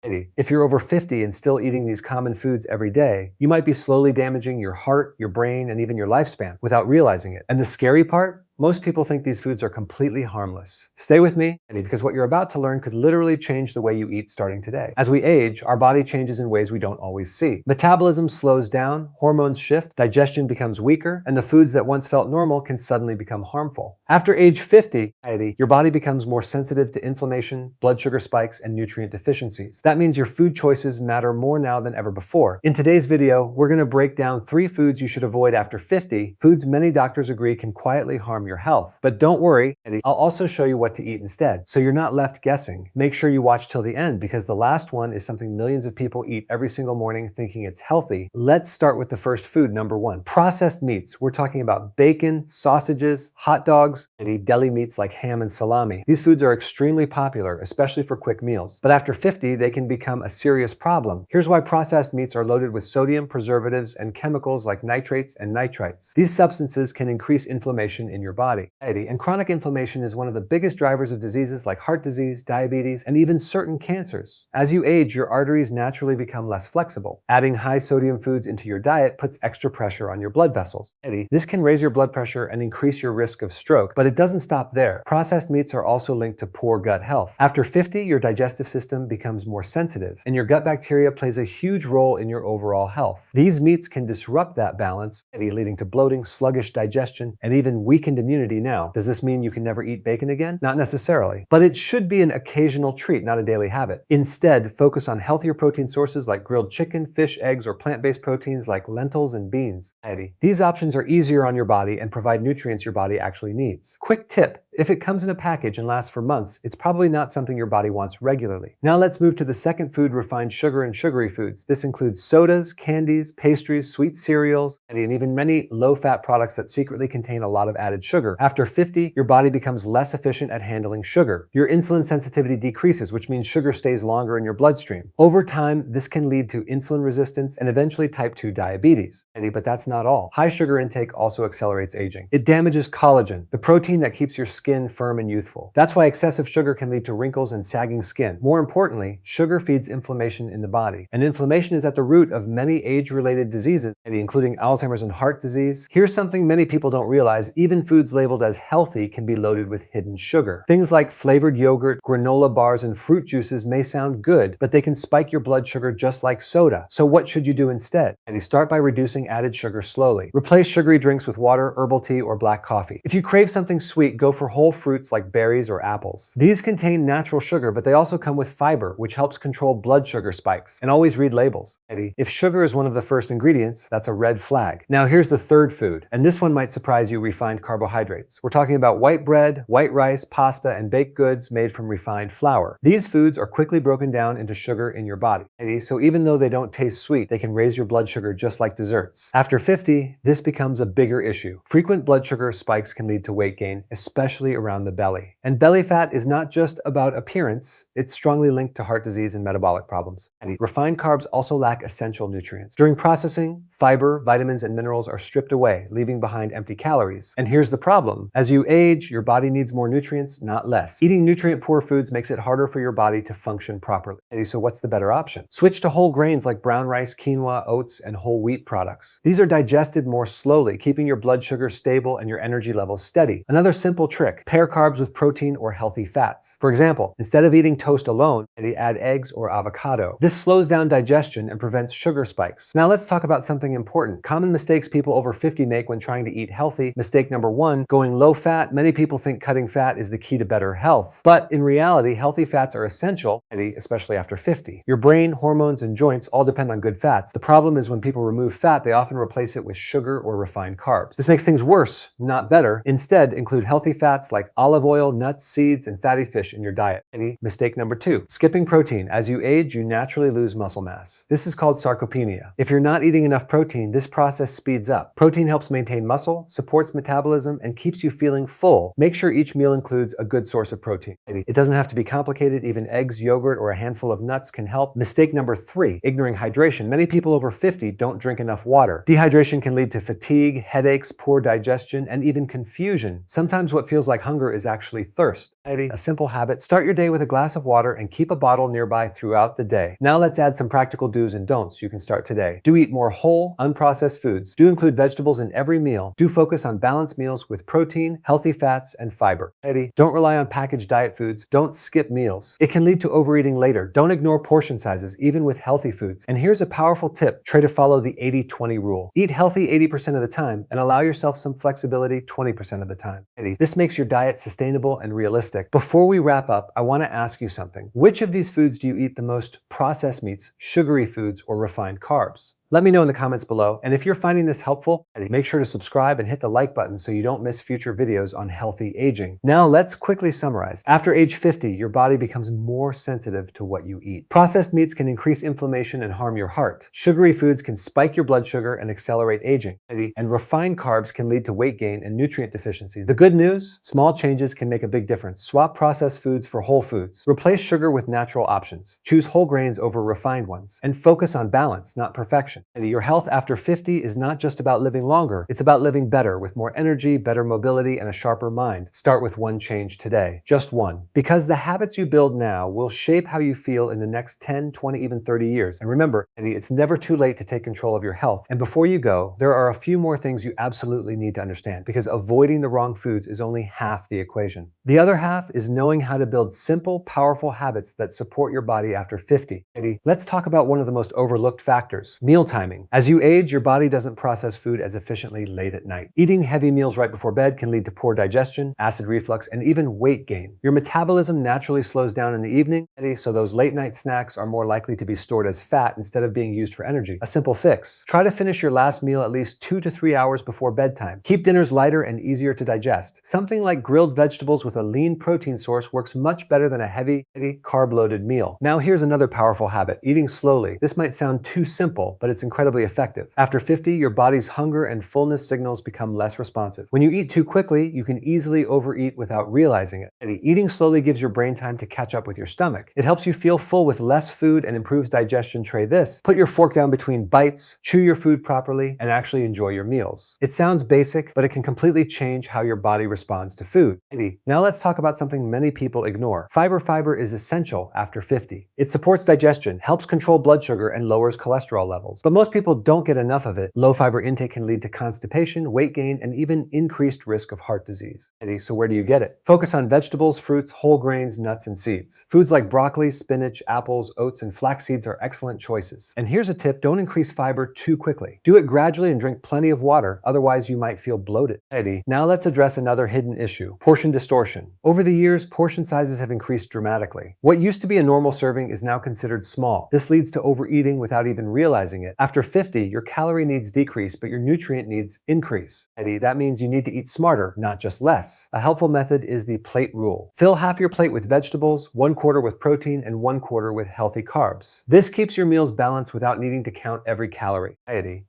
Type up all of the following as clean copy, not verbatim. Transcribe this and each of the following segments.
If you're over 50 and still eating these common foods every day, you might be slowly damaging your heart, your brain, and even your lifespan without realizing it. And the scary part? Most people think these foods are completely harmless. Stay with me, because what you're about to learn could literally change the way you eat starting today. As we age, our body changes in ways we don't always see. Metabolism slows down, hormones shift, digestion becomes weaker, and the foods that once felt normal can suddenly become harmful. After age 50, your body becomes more sensitive to inflammation, blood sugar spikes, and nutrient deficiencies. That means your food choices matter more now than ever before. In today's video, we're going to break down 3 foods you should avoid after 50, foods many doctors agree can quietly harm your health. But don't worry, I'll also show you what to eat instead, so you're not left guessing. Make sure you watch till the end, because the last one is something millions of people eat every single morning thinking it's healthy. Let's start with the first food, number 1. Processed meats. We're talking about bacon, sausages, hot dogs, and deli meats like ham and salami. These foods are extremely popular, especially for quick meals. But after 50, they can become a serious problem. Here's why processed meats are loaded with sodium, preservatives, and chemicals like nitrates and nitrites. These substances can increase inflammation in your body. And chronic inflammation is one of the biggest drivers of diseases like heart disease, diabetes, and even certain cancers. As you age, your arteries naturally become less flexible. Adding high sodium foods into your diet puts extra pressure on your blood vessels. This can raise your blood pressure and increase your risk of stroke, but it doesn't stop there. Processed meats are also linked to poor gut health. After 50, your digestive system becomes more sensitive, and your gut bacteria plays a huge role in your overall health. These meats can disrupt that balance, leading to bloating, sluggish digestion, and even weakened immunity. Now, does this mean you can never eat bacon again? Not necessarily, but it should be an occasional treat, not a daily habit. Instead, focus on healthier protein sources like grilled chicken, fish, eggs, or plant-based proteins like lentils and beans. These options are easier on your body and provide nutrients your body actually needs. Quick tip: if it comes in a package and lasts for months, it's probably not something your body wants regularly. Now let's move to the second food, refined sugar and sugary foods. This includes sodas, candies, pastries, sweet cereals, and even many low-fat products that secretly contain a lot of added sugar. After 50, your body becomes less efficient at handling sugar. Your insulin sensitivity decreases, which means sugar stays longer in your bloodstream. Over time, this can lead to insulin resistance and eventually type 2 diabetes. But that's not all. High sugar intake also accelerates aging. It damages collagen, the protein that keeps your skin firm and youthful. That's why excessive sugar can lead to wrinkles and sagging skin. More importantly, sugar feeds inflammation in the body, and inflammation is at the root of many age-related diseases, including Alzheimer's and heart disease. Here's something many people don't realize: even foods labeled as healthy can be loaded with hidden sugar. Things like flavored yogurt, granola bars, and fruit juices may sound good, but they can spike your blood sugar just like soda. So what should you do instead? Start by reducing added sugar slowly. Replace sugary drinks with water, herbal tea, or black coffee. If you crave something sweet, go for whole fruits like berries or apples. These contain natural sugar, but they also come with fiber, which helps control blood sugar spikes. And always read labels. If sugar is one of the first ingredients, that's a red flag. Now here's the third food, and this one might surprise you: refined carbohydrates. We're talking about white bread, white rice, pasta, and baked goods made from refined flour. These foods are quickly broken down into sugar in your body. So even though they don't taste sweet, they can raise your blood sugar just like desserts. After 50, this becomes a bigger issue. Frequent blood sugar spikes can lead to weight gain, especially around the belly. And belly fat is not just about appearance, it's strongly linked to heart disease and metabolic problems. Refined carbs also lack essential nutrients. During processing, fiber, vitamins, and minerals are stripped away, leaving behind empty calories. And here's the problem: as you age, your body needs more nutrients, not less. Eating nutrient-poor foods makes it harder for your body to function properly. So what's the better option? Switch to whole grains like brown rice, quinoa, oats, and whole wheat products. These are digested more slowly, keeping your blood sugar stable and your energy levels steady. Another simple trick: pair carbs with protein or healthy fats. For example, instead of eating toast alone, add eggs or avocado. This slows down digestion and prevents sugar spikes. Now let's talk about something important. Common mistakes people over 50 make when trying to eat healthy. Mistake number 1, going low fat. Many people think cutting fat is the key to better health. But in reality, healthy fats are essential, especially after 50. Your brain, hormones, and joints all depend on good fats. The problem is when people remove fat, they often replace it with sugar or refined carbs. This makes things worse, not better. Instead, include healthy fats like olive oil, nuts, seeds, and fatty fish in your diet. Mistake number 2, skipping protein. As you age, you naturally lose muscle mass. This is called sarcopenia. If you're not eating enough protein, this process speeds up. Protein helps maintain muscle, supports metabolism, and keeps you feeling full. Make sure each meal includes a good source of protein. It doesn't have to be complicated. Even eggs, yogurt, or a handful of nuts can help. Mistake number 3, ignoring hydration. Many people over 50 don't drink enough water. Dehydration can lead to fatigue, headaches, poor digestion, and even confusion. Sometimes what feels like like hunger is actually thirst. A simple habit: start your day with a glass of water and keep a bottle nearby throughout the day. Now let's add some practical do's and don'ts you can start today. Do eat more whole, unprocessed foods. Do include vegetables in every meal. Do focus on balanced meals with protein, healthy fats, and fiber. Don't rely on packaged diet foods. Don't skip meals. It can lead to overeating later. Don't ignore portion sizes, even with healthy foods. And here's a powerful tip: try to follow the 80-20 rule. Eat healthy 80% of the time and allow yourself some flexibility 20% of the time. This makes your diet sustainable and realistic. Before we wrap up, I want to ask you something. Which of these foods do you eat the most? Processed meats, sugary foods, or refined carbs? Let me know in the comments below. And if you're finding this helpful, make sure to subscribe and hit the like button so you don't miss future videos on healthy aging. Now let's quickly summarize. After age 50, your body becomes more sensitive to what you eat. Processed meats can increase inflammation and harm your heart. Sugary foods can spike your blood sugar and accelerate aging. And refined carbs can lead to weight gain and nutrient deficiencies. The good news: small changes can make a big difference. Swap processed foods for whole foods. Replace sugar with natural options. Choose whole grains over refined ones. And focus on balance, not perfection. Your health after 50 is not just about living longer, it's about living better with more energy, better mobility, and a sharper mind. Start with one change today. Just one. Because the habits you build now will shape how you feel in the next 10, 20, even 30 years. And remember, it's never too late to take control of your health. And before you go, there are a few more things you absolutely need to understand, because avoiding the wrong foods is only half the equation. The other half is knowing how to build simple, powerful habits that support your body after 50. Let's talk about one of the most overlooked factors: meal timing. As you age, your body doesn't process food as efficiently late at night. Eating heavy meals right before bed can lead to poor digestion, acid reflux, and even weight gain. Your metabolism naturally slows down in the evening, so those late night snacks are more likely to be stored as fat instead of being used for energy. A simple fix: try to finish your last meal at least 2 to 3 hours before bedtime. Keep dinners lighter and easier to digest. Something like grilled vegetables with a lean protein source works much better than a heavy, carb-loaded meal. Now here's another powerful habit: eating slowly. This might sound too simple, but it's incredibly effective. After 50, your body's hunger and fullness signals become less responsive. When you eat too quickly, you can easily overeat without realizing it. Eating slowly gives your brain time to catch up with your stomach. It helps you feel full with less food and improves digestion. Try this: put your fork down between bites, chew your food properly, and actually enjoy your meals. It sounds basic, but it can completely change how your body responds to food. Now let's talk about something many people ignore. Fiber is essential after 50. It supports digestion, helps control blood sugar, and lowers cholesterol levels. But most people don't get enough of it. Low fiber intake can lead to constipation, weight gain, and even increased risk of heart disease. So where do you get it? Focus on vegetables, fruits, whole grains, nuts, and seeds. Foods like broccoli, spinach, apples, oats, and flax seeds are excellent choices. And here's a tip: don't increase fiber too quickly. Do it gradually and drink plenty of water, otherwise you might feel bloated. Now let's address another hidden issue: portion distortion. Over the years, portion sizes have increased dramatically. What used to be a normal serving is now considered small. This leads to overeating without even realizing it. After 50, your calorie needs decrease, but your nutrient needs increase. That means you need to eat smarter, not just less. A helpful method is the plate rule. Fill half your plate with vegetables, 1/4 with protein, and 1/4 with healthy carbs. This keeps your meals balanced without needing to count every calorie.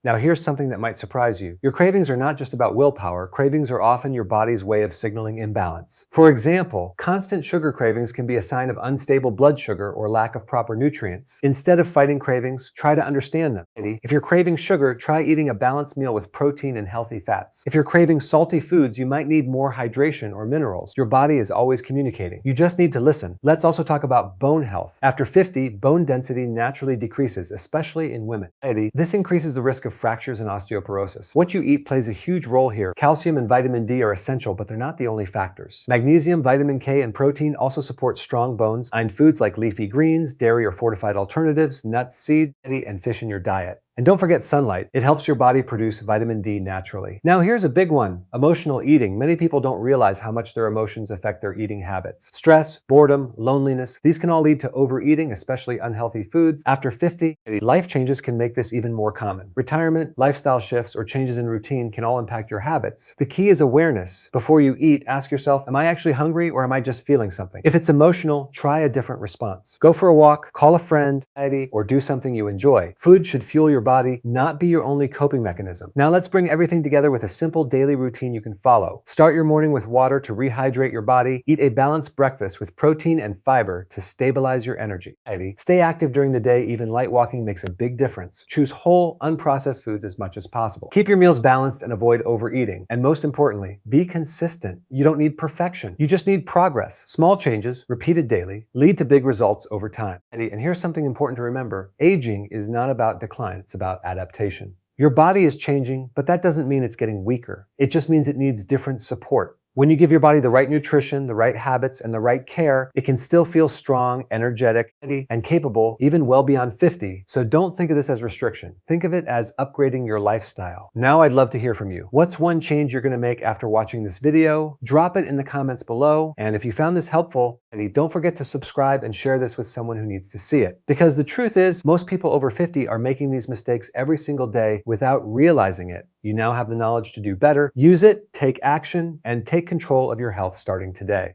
Now here's something that might surprise you. Your cravings are not just about willpower. Cravings are often your body's way of signaling imbalance. For example, constant sugar cravings can be a sign of unstable blood sugar or lack of proper nutrients. Instead of fighting cravings, try to understand them. If you're craving sugar, try eating a balanced meal with protein and healthy fats. If you're craving salty foods, you might need more hydration or minerals. Your body is always communicating. You just need to listen. Let's also talk about bone health. After 50, bone density naturally decreases, especially in women. This increases the risk of fractures and osteoporosis. What you eat plays a huge role here. Calcium and vitamin D are essential, but they're not the only factors. Magnesium, vitamin K, and protein also support strong bones. Find foods like leafy greens, dairy or fortified alternatives, nuts, seeds, and fish in your diet. And don't forget sunlight. It helps your body produce vitamin D naturally. Now here's a big one: emotional eating. Many people don't realize how much their emotions affect their eating habits. Stress, boredom, loneliness, these can all lead to overeating, especially unhealthy foods. After 50, life changes can make this even more common. Retirement, lifestyle shifts, or changes in routine can all impact your habits. The key is awareness. Before you eat, ask yourself, am I actually hungry or am I just feeling something? If it's emotional, try a different response. Go for a walk, call a friend, or do something you enjoy. Food should fuel your body, not be your only coping mechanism. Now let's bring everything together with a simple daily routine you can follow. Start your morning with water to rehydrate your body. Eat a balanced breakfast with protein and fiber to stabilize your energy. Stay active during the day. Even light walking makes a big difference. Choose whole, unprocessed foods as much as possible. Keep your meals balanced and avoid overeating. And most importantly, be consistent. You don't need perfection. You just need progress. Small changes, repeated daily, lead to big results over time. And here's something important to remember. Aging is not about decline. It's about adaptation. Your body is changing, but that doesn't mean it's getting weaker. It just means it needs different support. When you give your body the right nutrition, the right habits, and the right care, it can still feel strong, energetic, and capable even well beyond 50. So don't think of this as restriction. Think of it as upgrading your lifestyle. Now I'd love to hear from you. What's one change you're going to make after watching this video? Drop it in the comments below. And if you found this helpful, don't forget to subscribe and share this with someone who needs to see it. Because the truth is, most people over 50 are making these mistakes every single day without realizing it. You now have the knowledge to do better. Use it, take action, and take control of your health starting today.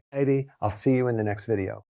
I'll see you in the next video.